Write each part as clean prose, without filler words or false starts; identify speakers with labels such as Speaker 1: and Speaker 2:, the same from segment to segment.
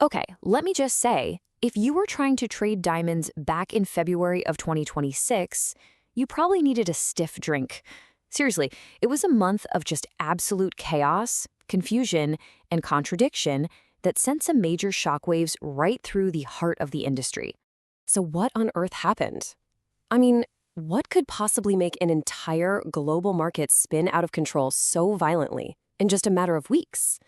Speaker 1: Okay, let me just say, if you were trying to trade diamonds back in February of 2026, you probably needed a stiff drink. Seriously, it was a month of just absolute chaos, confusion, and contradiction that sent some major shockwaves right through the heart of the industry.
Speaker 2: So, what on earth happened? I mean, what could possibly make an entire global market spin out of control so violently in just a matter of weeks?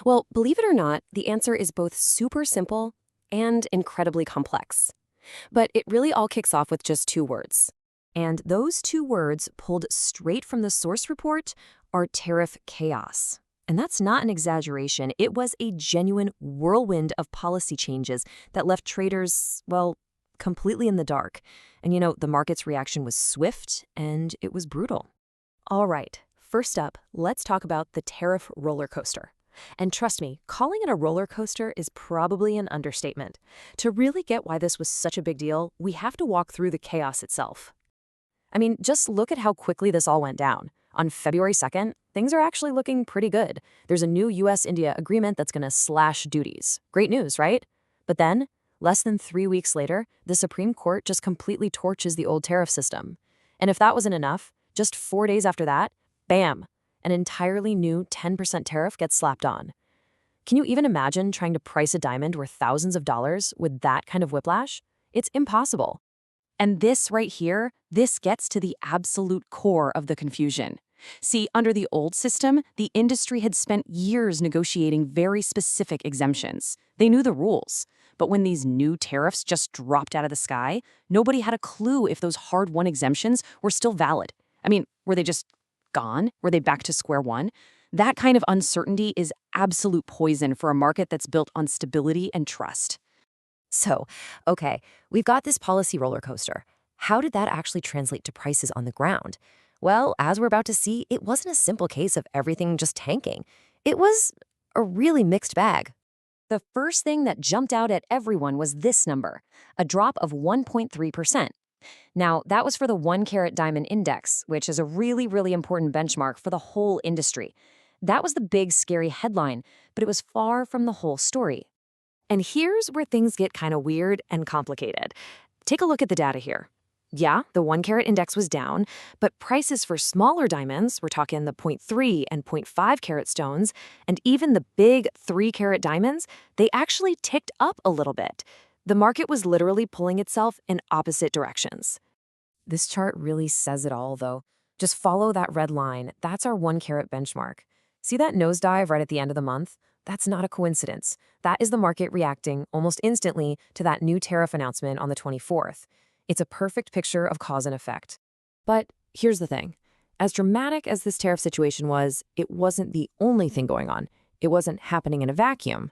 Speaker 2: Well, believe it or not, the answer is both super simple and incredibly complex. But it really all kicks off with just two words.
Speaker 1: And those two words, pulled straight from the source report, are tariff chaos. And that's not an exaggeration. It was a genuine whirlwind of policy changes that left traders, well, completely in the dark. And the market's reaction was swift and it was brutal. All right, first up, let's talk about the tariff roller coaster. And trust me, calling it a roller coaster is probably an understatement. To really get why this was such a big deal, we have to walk through the chaos itself. I mean, just look at how quickly this all went down. On February 2nd, things are actually looking pretty good. There's a new US-India agreement that's going to slash duties. Great news, right? But then, less than 3 weeks later, the Supreme Court just completely torches the old tariff system. And if that wasn't enough, just 4 days after that, bam, an entirely new 10% tariff gets slapped on. Can you even imagine trying to price a diamond worth thousands of dollars with that kind of whiplash? It's impossible. And this right here, this gets to the absolute core of the confusion. See, under the old system, the industry had spent years negotiating very specific exemptions. They knew the rules. But when these new tariffs just dropped out of the sky, nobody had a clue if those hard-won exemptions were still valid. I mean, were they just gone? Were they back to square one? That kind of uncertainty is absolute poison for a market that's built on stability and trust. So, okay, we've got this policy roller coaster. How did that actually translate to prices on the ground? Well, as we're about to see, it wasn't a simple case of everything just tanking. It was a really mixed bag. The first thing that jumped out at everyone was this number, a drop of 1.3%. Now, that was for the 1-carat diamond index, which is a really, really important benchmark for the whole industry. That was the big, scary headline, but it was far from the whole story. And here's where things get kind of weird and complicated. Take a look at the data here. Yeah, the 1-carat index was down, but prices for smaller diamonds, we're talking the 0.3 and 0.5 carat stones, and even the big 3-carat diamonds, they actually ticked up a little bit. The market was literally pulling itself in opposite directions. This chart really says it all, though. Just follow that red line. That's our 1-carat benchmark. See that nosedive right at the end of the month? That's not a coincidence. That is the market reacting almost instantly to that new tariff announcement on the 24th. It's a perfect picture of cause and effect. But here's the thing. As dramatic as this tariff situation was, it wasn't the only thing going on. It wasn't happening in a vacuum.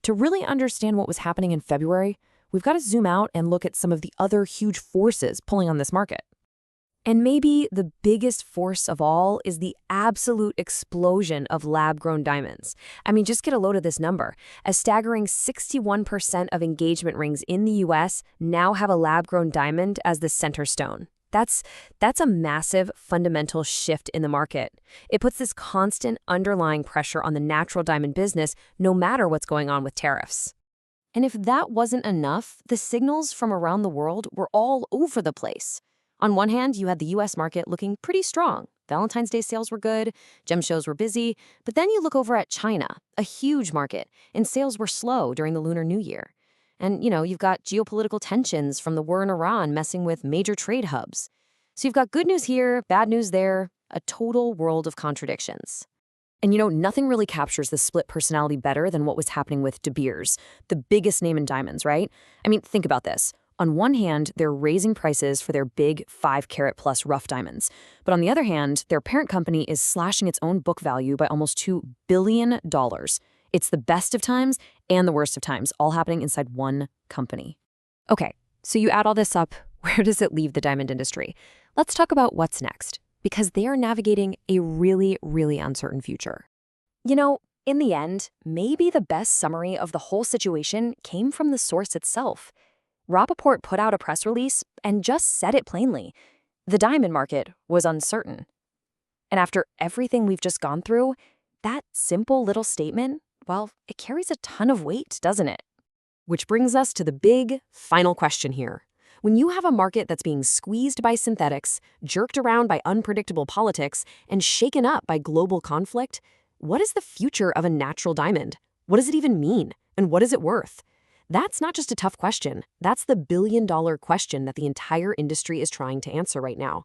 Speaker 1: To really understand what was happening in February, we've got to zoom out and look at some of the other huge forces pulling on this market. And maybe the biggest force of all is the absolute explosion of lab-grown diamonds. I mean, just get a load of this number. A staggering 61% of engagement rings in the US now have a lab-grown diamond as the center stone. That's a massive fundamental shift in the market. It puts this constant underlying pressure on the natural diamond business no matter what's going on with tariffs. And if that wasn't enough, the signals from around the world were all over the place. On one hand, you had the US market looking pretty strong. Valentine's Day sales were good, gem shows were busy, but then you look over at China, a huge market, and sales were slow during the Lunar New Year. And, you've got geopolitical tensions from the war in Iran messing with major trade hubs. So you've got good news here, bad news there, a total world of contradictions. And nothing really captures the split personality better than what was happening with De Beers, the biggest name in diamonds, right? I mean, think about this. On one hand, they're raising prices for their big 5-carat plus rough diamonds. But on the other hand, their parent company is slashing its own book value by almost $2 billion. It's the best of times and the worst of times, all happening inside one company. Okay, so you add all this up, where does it leave the diamond industry? Let's talk about what's next, because they are navigating a really, really uncertain future. In the end, maybe the best summary of the whole situation came from the source itself. RAPAPORT put out a press release and just said it plainly. The diamond market was uncertain. And after everything we've just gone through, that simple little statement, well, it carries a ton of weight, doesn't it?
Speaker 2: Which brings us to the big, final question here. When you have a market that's being squeezed by synthetics, jerked around by unpredictable politics, and shaken up by global conflict, what is the future of a natural diamond? What does it even mean? And what is it worth? That's not just a tough question. That's the billion-dollar question that the entire industry is trying to answer right now.